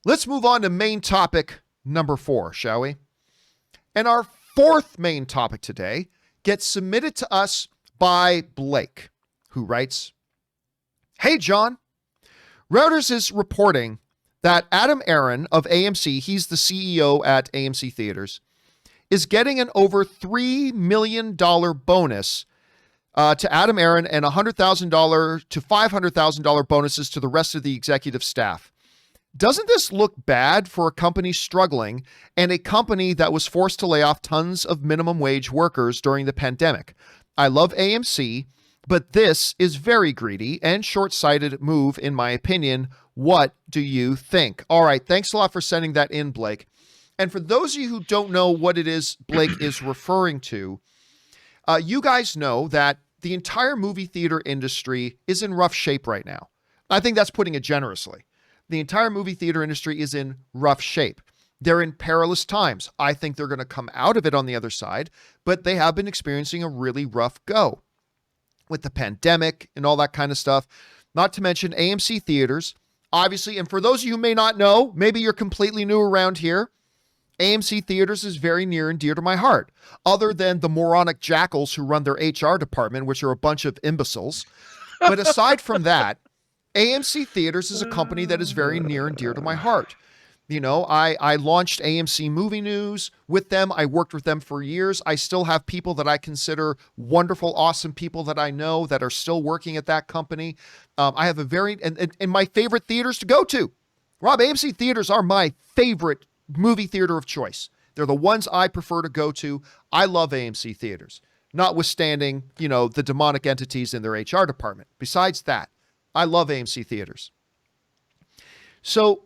Let's move on to main topic number 4, shall we? And our fourth main topic today gets submitted to us by Blake, who writes, "Hey, John, Reuters is reporting that Adam Aron of AMC, he's the CEO at AMC Theaters, is getting an over $3 million bonus to Adam Aron and $100,000 to $500,000 bonuses to the rest of the executive staff. Doesn't this look bad for a company struggling and a company that was forced to lay off tons of minimum wage workers during the pandemic? I love AMC, but this is very greedy and short-sighted move in my opinion. What do you think?" All right, thanks a lot for sending that in, Blake. And for those of you who don't know what it is Blake is referring to, you guys know that the entire movie theater industry is in rough shape right now. I think that's putting it generously. The entire movie theater industry is in rough shape. They're in perilous times. I think they're going to come out of it on the other side, but they have been experiencing a really rough go with the pandemic and all that kind of stuff. Not to mention AMC Theaters, obviously. And for those of you who may not know, maybe you're completely new around here, AMC Theaters is very near and dear to my heart, other than the moronic jackals who run their HR department, which are a bunch of imbeciles. But aside from that, AMC Theaters is a company that is very near and dear to my heart. You know, I launched AMC Movie News with them. I worked with them for years. I still have people that I consider wonderful, awesome people that I know that are still working at that company. I have a very, and my favorite theaters to go to. Rob, AMC Theaters are my favorite movie theater of choice. They're the ones I prefer to go to. I love AMC Theaters, notwithstanding, you know, the demonic entities in their HR department. Besides that, I love AMC Theaters. So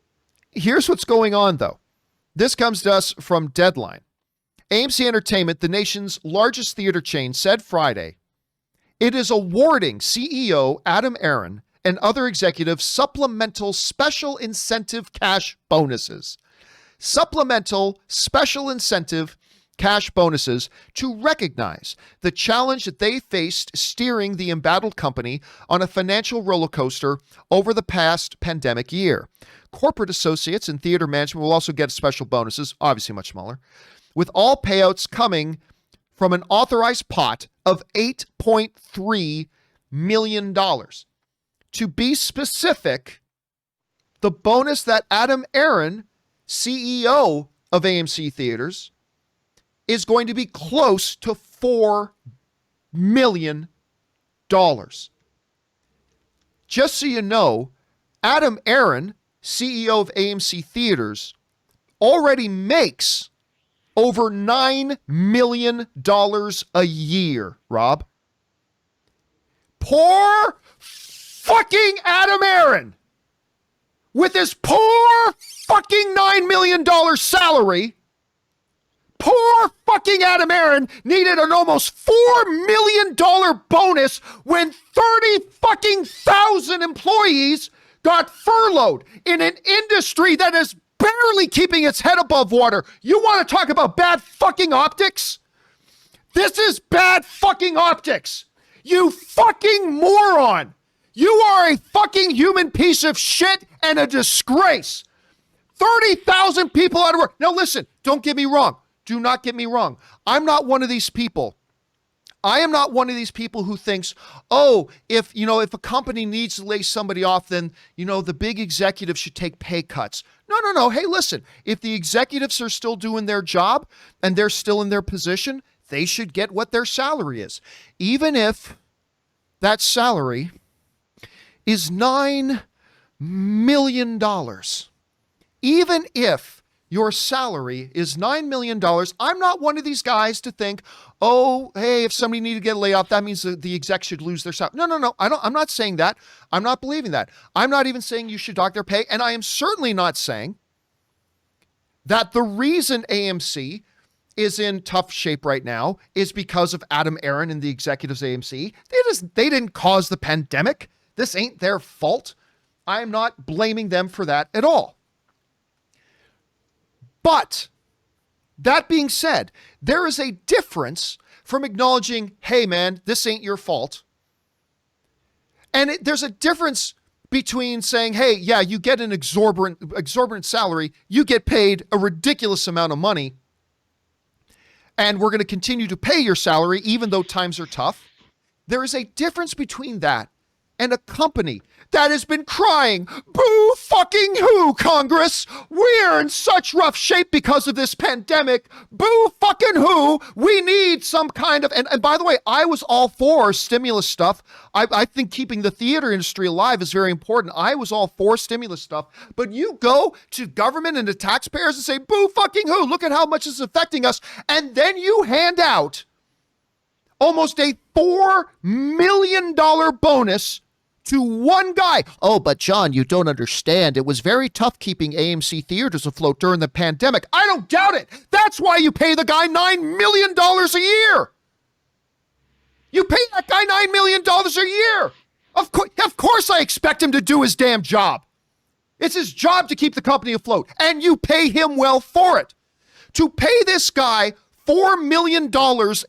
here's what's going on, though. This comes to us from Deadline. AMC Entertainment, the nation's largest theater chain, said Friday it is awarding CEO Adam Aron and other executives supplemental special incentive cash bonuses. Supplemental special incentive cash bonuses to recognize the challenge that they faced steering the embattled company on a financial roller coaster over the past pandemic year. Corporate associates and theater management will also get special bonuses, obviously much smaller, with all payouts coming from an authorized pot of $8.3 million. To be specific, the bonus that Adam Aron, CEO of AMC Theaters, is going to be close to $4 million. Just so you know, Adam Aron, CEO of AMC Theaters, already makes over $9 million a year, Rob. Poor fucking Adam Aron, with his poor fucking $9 million salary, poor fucking Adam Aron needed an almost $4 million bonus when 30 fucking thousand employees got furloughed in an industry that is barely keeping its head above water. You want to talk about bad fucking optics? This is bad fucking optics. You fucking moron. You are a fucking human piece of shit and a disgrace. 30,000 people out of work. Now listen, don't get me wrong. Do not get me wrong. I'm not one of these people. I am not one of these people who thinks, oh, if a company needs to lay somebody off, then, the big executives should take pay cuts. No. Hey, listen, if the executives are still doing their job and they're still in their position, they should get what their salary is. Even if that salary is $9 million. Even if your salary is $9 million, I'm not one of these guys to think, oh, hey, if somebody needed to get laid off, that means the exec should lose their salary. No. I'm not saying that. I'm not believing that. I'm not even saying you should dock their pay. And I am certainly not saying that the reason AMC is in tough shape right now is because of Adam Aron and the executives of AMC. They didn't cause the pandemic. This ain't their fault. I am not blaming them for that at all. But that being said, there is a difference from acknowledging, hey man, this ain't your fault. And there's a difference between saying, hey, yeah, you get an exorbitant salary, you get paid a ridiculous amount of money, and we're going to continue to pay your salary even though times are tough. There is a difference between that and a company that has been crying, boo fucking who, Congress? We're in such rough shape because of this pandemic. Boo fucking who? We need some kind of, and by the way, I was all for stimulus stuff. I think keeping the theater industry alive is very important. I was all for stimulus stuff. But you go to government and to taxpayers and say, boo fucking who? Look at how much it's affecting us. And then you hand out almost a $4 million bonus to one guy. Oh, but John, you don't understand. It was very tough keeping AMC theaters afloat during the pandemic. I don't doubt it. That's why you pay the guy $9 million a year. You pay that guy $9 million a year. Of course I expect him to do his damn job. It's his job to keep the company afloat, and you pay him well for it. To pay this guy $4 million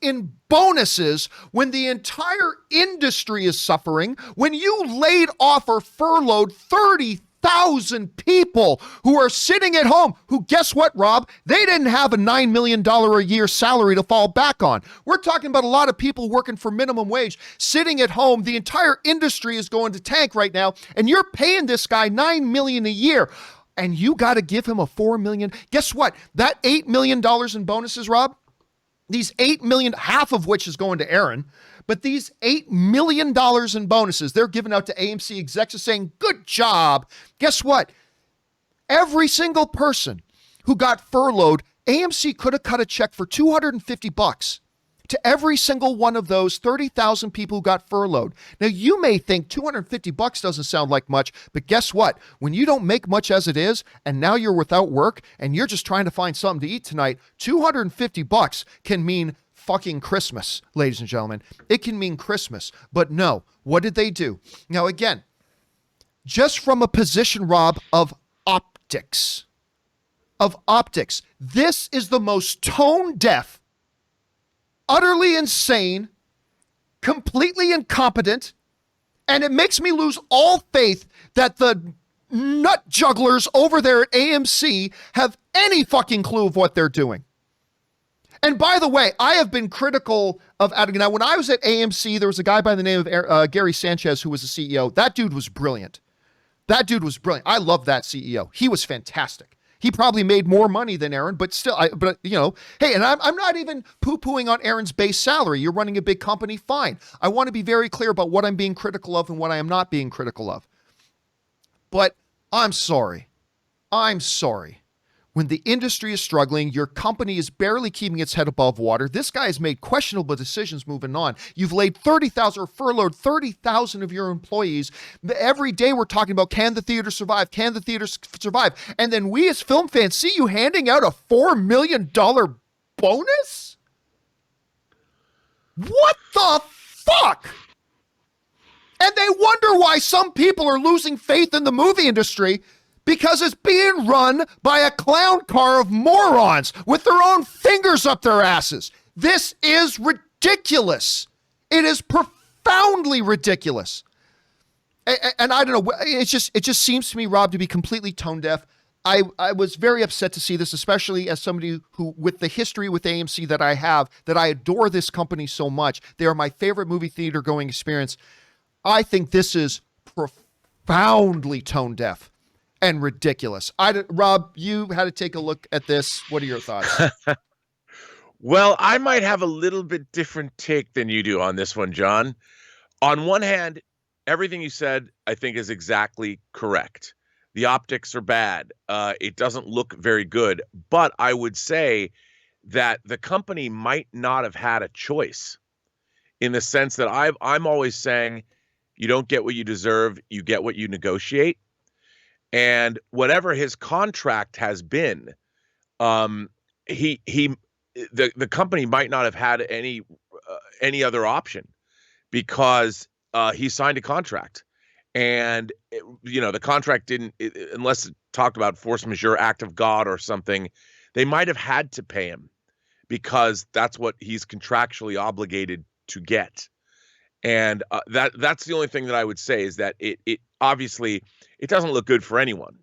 in bonuses when the entire industry is suffering, when you laid off or furloughed 30,000 people who are sitting at home, who, guess what, Rob? They didn't have a $9 million a year salary to fall back on. We're talking about a lot of people working for minimum wage, sitting at home. The entire industry is going to tank right now, and you're paying this guy $9 million a year, and you got to give him a $4 million. Guess what? That $8 million in bonuses, Rob, these $8 million, half of which is going to Aaron, but these $8 million in bonuses, they're giving out to AMC execs saying, good job. Guess what? Every single person who got furloughed, AMC could have cut a check for $250 to every single one of those 30,000 people who got furloughed. Now, you may think $250 doesn't sound like much, but guess what? When you don't make much as it is, and now you're without work, and you're just trying to find something to eat tonight, $250 can mean fucking Christmas, ladies and gentlemen. It can mean Christmas. But no, what did they do? Now, again, just from a position, Rob, of optics, this is the most tone-deaf, utterly insane, completely incompetent, and it makes me lose all faith that the nut jugglers over there at AMC have any fucking clue of what they're doing. And by the way, I have been critical of, now when I was at AMC, there was a guy by the name of Gary Sanchez who was the CEO. That dude was brilliant. I love that CEO. He was fantastic. He probably made more money than Aaron, but still, hey, and I'm not even poo-pooing on Aaron's base salary. You're running a big company, fine. I want to be very clear about what I'm being critical of and what I am not being critical of. But I'm sorry. When the industry is struggling, your company is barely keeping its head above water. This guy has made questionable decisions moving on. You've laid 30,000 or furloughed 30,000 of your employees. Every day we're talking about, can the theater survive? Can the theater survive? And then we as film fans see you handing out a $4 million bonus? What the fuck? And they wonder why some people are losing faith in the movie industry, because it's being run by a clown car of morons with their own fingers up their asses. This is ridiculous. It is profoundly ridiculous. And I don't know, it just seems to me, Rob, to be completely tone deaf. I was very upset to see this, especially as somebody who, with the history with AMC that I have, that I adore this company so much. They are my favorite movie theater going experience. I think this is profoundly tone deaf and ridiculous. Rob, you had to take a look at this. What are your thoughts? Well, I might have a little bit different take than you do on this one, John. On one hand, everything you said, I think, is exactly correct. The optics are bad. It doesn't look very good. But I would say that the company might not have had a choice, in the sense that I'm always saying, you don't get what you deserve, you get what you negotiate. And whatever his contract has been, the company might not have had any other option, because he signed a contract, and the contract didn't, unless it talked about force majeure, act of God or something, they might have had to pay him because that's what he's contractually obligated to get. And that's the only thing that I would say is that it obviously it doesn't look good for anyone.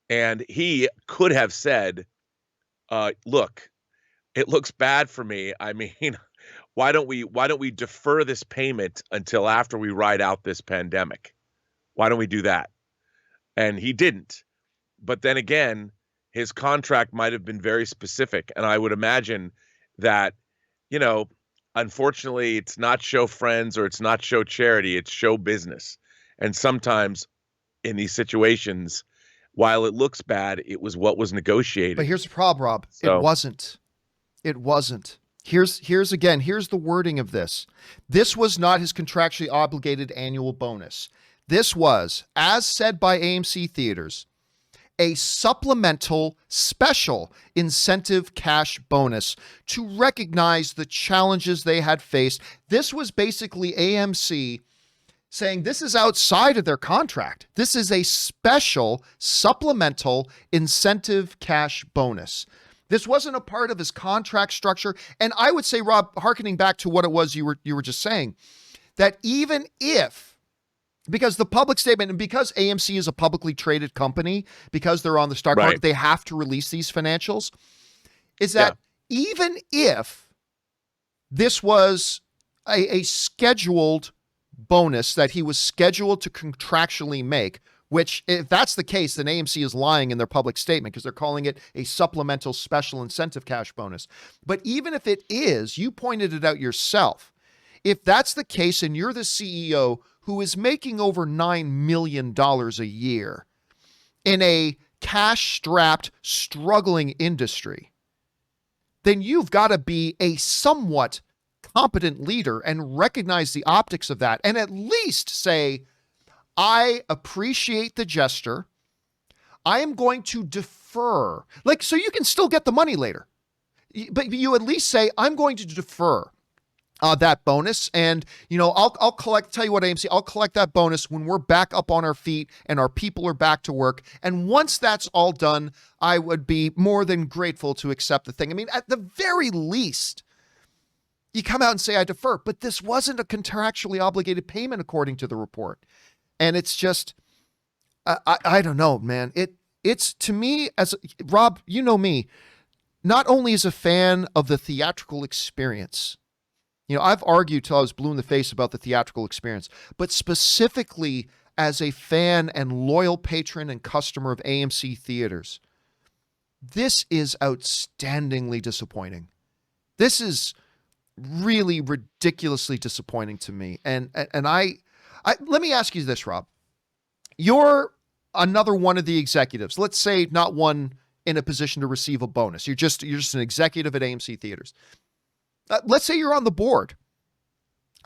And he could have said, look, it looks bad for me. I mean, why don't we defer this payment until after we ride out this pandemic? Why don't we do that? And he didn't. But then again, his contract might have been very specific. And I would imagine that, you know, unfortunately, it's not show friends or it's not show charity, it's show business. And sometimes in these situations, while it looks bad, it was what was negotiated. But here's the problem, Rob. It wasn't. It wasn't. Here's the wording of this. This was not his contractually obligated annual bonus. This was, as said by AMC Theaters, a supplemental special incentive cash bonus to recognize the challenges they had faced. This was basically AMC saying this is outside of their contract. This is a special supplemental incentive cash bonus. This wasn't a part of his contract structure. And I would say, Rob, hearkening back to what it was you were just saying, that even if, because the public statement, and because AMC is a publicly traded company, because they're on the stock market, they have to release these financials, is that even if this was a scheduled bonus that he was scheduled to contractually make, which if that's the case, then AMC is lying in their public statement because they're calling it a supplemental special incentive cash bonus. But even if it is, you pointed it out yourself, if that's the case and you're the CEO who is making over $9 million a year in a cash-strapped, struggling industry, then you've got to be a somewhat competent leader and recognize the optics of that and at least say, I appreciate the gesture. I am going to defer. Like, so you can still get the money later. But you at least say, I'm going to defer that bonus. And, you know, I'll collect, tell you what, AMC, I'll collect that bonus when we're back up on our feet and our people are back to work. And once that's all done, I would be more than grateful to accept the thing. I mean, at the very least, you come out and say, I defer. But this wasn't a contractually obligated payment, according to the report. And it's just, I don't know, man. It's to me, as Rob, you know me, not only as a fan of the theatrical experience, you know, I've argued till I was blue in the face about the theatrical experience, but specifically as a fan and loyal patron and customer of AMC Theaters, this is outstandingly disappointing. This is really ridiculously disappointing to me. And let me ask you this, Rob. You're another one of the executives. Let's say not one in a position to receive a bonus. You're just an executive at AMC Theaters. Let's say you're on the board.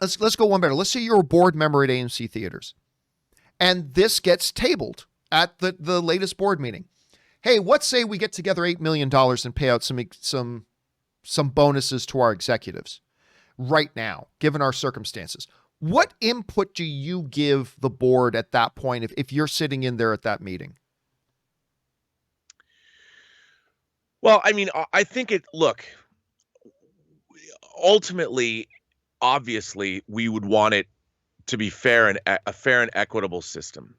Let's go one better. Let's say you're a board member at AMC Theaters, and this gets tabled at the latest board meeting. Hey, what say we get together $8 million and pay out some bonuses to our executives right now, given our circumstances? What input do you give the board at that point if you're sitting in there at that meeting? Well, I mean, I think ultimately, obviously, we would want it to be fair and a fair and equitable system.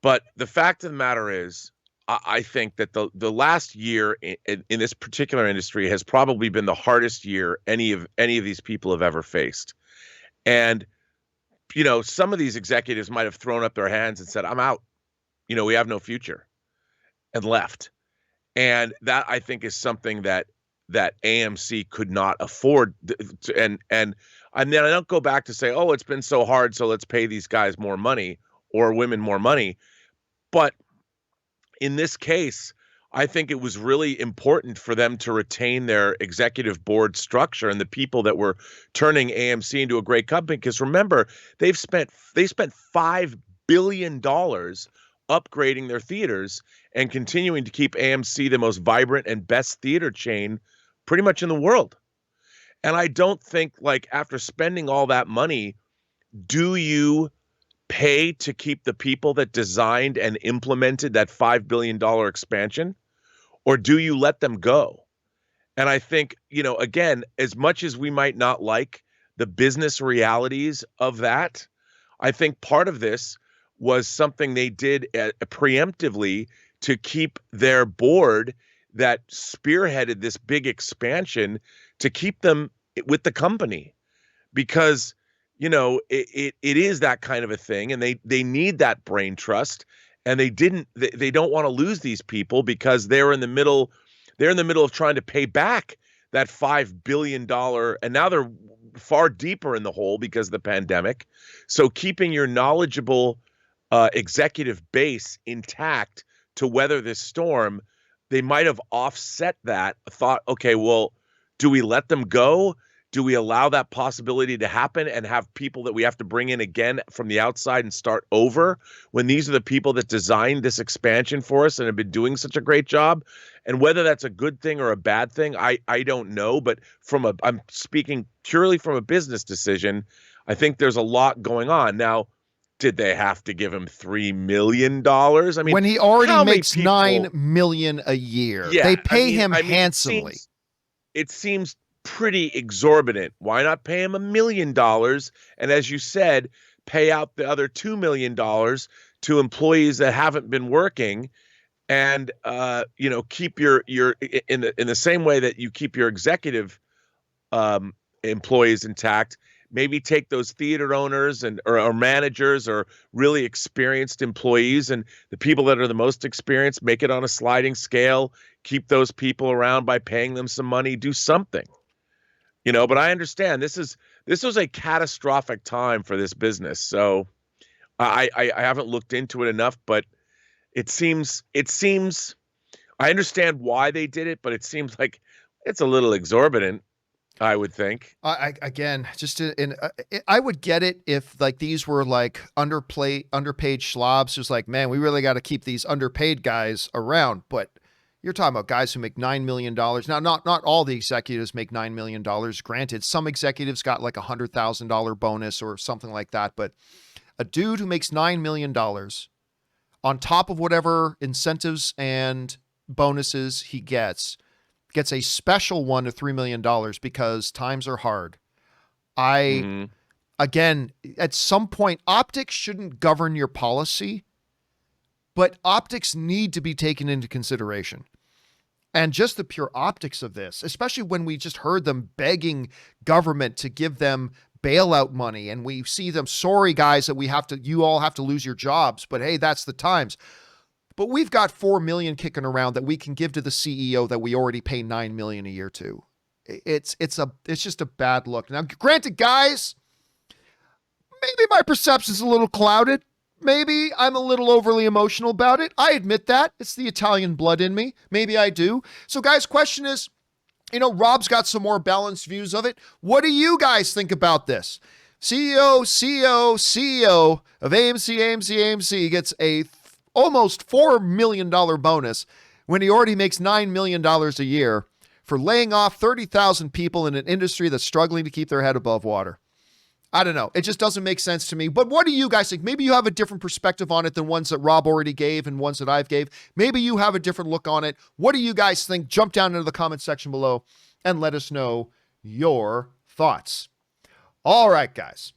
But the fact of the matter is, I think that the last year in this particular industry has probably been the hardest year any of these people have ever faced. And, you know, some of these executives might have thrown up their hands and said, I'm out. You know, we have no future, and left. And that, I think, is something that AMC could not afford. And then I don't go back to say, oh, it's been so hard, so let's pay these guys more money or women more money. But in this case, I think it was really important for them to retain their executive board structure and the people that were turning AMC into a great company. Because remember, they spent $5 billion upgrading their theaters and continuing to keep AMC the most vibrant and best theater chain pretty much in the world. And I don't think, like, after spending all that money, do you pay to keep the people that designed and implemented that $5 billion expansion? Or do you let them go? And I think, you know, again, as much as we might not like the business realities of that. I think part of this was something they did preemptively to keep their board that spearheaded this big expansion, to keep them with the company, because it is that kind of a thing, and they need that brain trust, and they don't want to lose these people because they're in the middle of trying to pay back that $5 billion, and now they're far deeper in the hole because of the pandemic. So keeping your knowledgeable executive base intact to weather this storm, they might have offset that, thought, okay, well, do we let them go? Do we allow that possibility to happen and have people that we have to bring in again from the outside and start over, when these are the people that designed this expansion for us and have been doing such a great job? And whether that's a good thing or a bad thing, I don't know. But I'm speaking purely from a business decision. I think there's a lot going on. Now, did they have to give him $3 million? I mean, when he already makes $9 million a year, they pay him handsomely. It seems pretty exorbitant. Why not pay him $1 million? And as you said, pay out the other $2 million to employees that haven't been working, and keep your in the same way that you keep your executive employees intact. Maybe take those theater owners or managers or really experienced employees, and the people that are the most experienced, make it on a sliding scale. Keep those people around by paying them some money. Do something. But I understand this was a catastrophic time for this business. So I haven't looked into it enough, but it seems I understand why they did it, but it seems like it's a little exorbitant, I would think. I would get it if like these were like underpaid schlobs who's like, man, we really got to keep these underpaid guys around. But you're talking about guys who make $9 million. Now, not all the executives make $9 million. Granted, some executives got like $100,000 bonus or something like that. But a dude who makes $9 million on top of whatever incentives and bonuses he gets a special one of $3 million because times are hard. Again, at some point, optics shouldn't govern your policy, but optics need to be taken into consideration. And just the pure optics of this, especially when we just heard them begging government to give them bailout money, and we see them, sorry guys, that you all have to lose your jobs, but hey, that's the times. But we've got $4 million kicking around that we can give to the CEO that we already pay $9 million a year to. It's just a bad look. Now, granted, guys, maybe my perception's a little clouded. Maybe I'm a little overly emotional about it. I admit that. It's the Italian blood in me. Maybe I do. So, guys, question is, Rob's got some more balanced views of it. What do you guys think about this? CEO of AMC gets a almost $4 million bonus when he already makes $9 million a year for laying off 30,000 people in an industry that's struggling to keep their head above water. I don't know. It just doesn't make sense to me. But what do you guys think? Maybe you have a different perspective on it than ones that Rob already gave and ones that I've gave. Maybe you have a different look on it. What do you guys think? Jump down into the comment section below and let us know your thoughts. All right, guys.